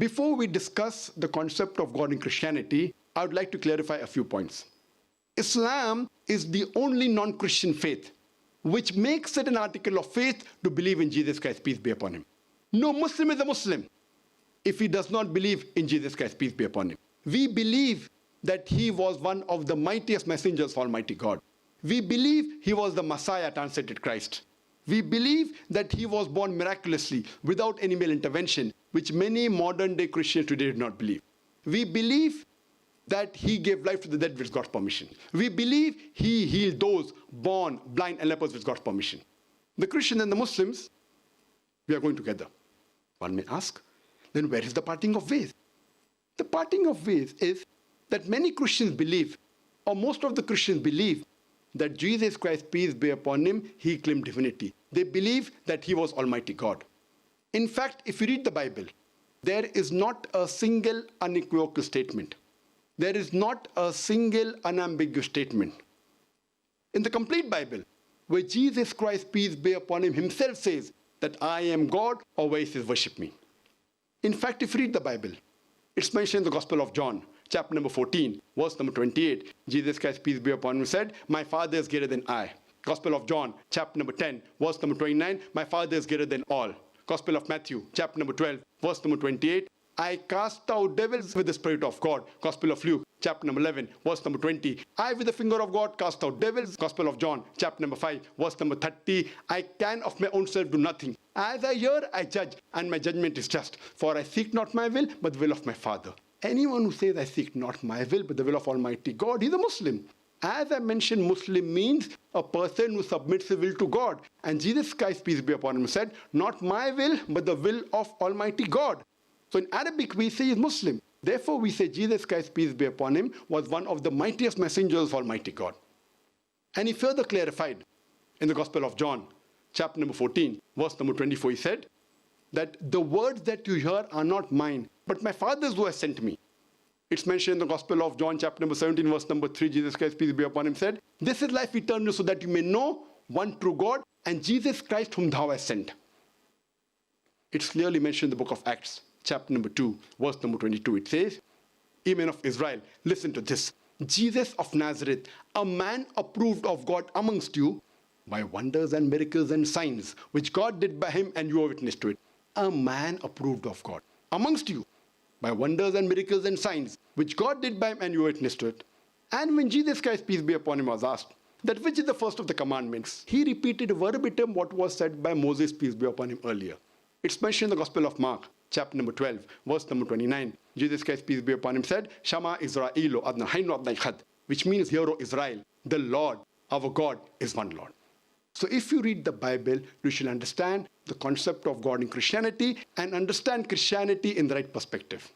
Before we discuss the concept of God in Christianity, I would like to clarify a few points. Islam is the only non-Christian faith which makes it an article of faith to believe in Jesus Christ, peace be upon him. No Muslim is a Muslim if he does not believe in Jesus Christ, peace be upon him. We believe that he was one of the mightiest messengers of Almighty God. We believe he was the Messiah, translated Christ. We believe that he was born miraculously without any male intervention, which many modern day Christians today do not believe. We believe that he gave life to the dead with God's permission. We believe he healed those born blind and lepers with God's permission. The Christians and the Muslims, we are going together. One may ask, then where is the parting of ways? The parting of ways is that many Christians believe, or most of the Christians believe, that Jesus Christ, peace be upon him, he claimed divinity. They believe that he was Almighty God. In fact, if you read the Bible, there is not a single unequivocal statement. There is not a single unambiguous statement in the complete Bible where Jesus Christ, peace be upon him, himself says that I am God, or where he says worship me. In fact, if you read the Bible, it's mentioned in the Gospel of John, chapter number 14, verse number 28. Jesus Christ, peace be upon him, said, my Father is greater than I. Gospel of John, chapter number 10, verse number 29, my Father is greater than all. Gospel of Matthew, chapter number 12, verse number 28, I cast out devils with the Spirit of God. Gospel of Luke, chapter number 11, verse number 20. I with the finger of God cast out devils. Gospel of John, chapter number 5, verse number 30. I can of my own self do nothing. As I hear, I judge, and my judgment is just. For I seek not my will, but the will of my Father. Anyone who says I seek not my will, but the will of Almighty God, he's a Muslim. As I mentioned, Muslim means a person who submits his will to God. And Jesus Christ, peace be upon him, said, not my will, but the will of Almighty God. So in Arabic, we say he's Muslim. Therefore, we say Jesus Christ, peace be upon him, was one of the mightiest messengers of Almighty God. And he further clarified in the Gospel of John, chapter number 14, verse number 24, he said that the words that you hear are not mine, but my Father's who has sent me. It's mentioned in the Gospel of John, chapter number 17, verse number 3, Jesus Christ, peace be upon him, said, this is life eternal, so that you may know one true God and Jesus Christ whom thou hast sent. It's clearly mentioned in the book of Acts, chapter number 2, verse number 22. It says, ye men of Israel, listen to this. Jesus of Nazareth, a man approved of God amongst you by wonders and miracles and signs, which God did by him, and you are witness to it. A man approved of God amongst you by wonders and miracles and signs, which God did by him, and you are witness to it. And when Jesus Christ, peace be upon him, was asked, that which is the first of the commandments, he repeated verbatim what was said by Moses, peace be upon him, earlier. It's mentioned in the Gospel of Mark, chapter number 12, verse number 29. Jesus Christ, peace be upon him, said, Shama Israelu adna haynu adna ikhad, which means, hear, O Israel, the Lord, our God, is one Lord. So if you read the Bible, you should understand the concept of God in Christianity and understand Christianity in the right perspective.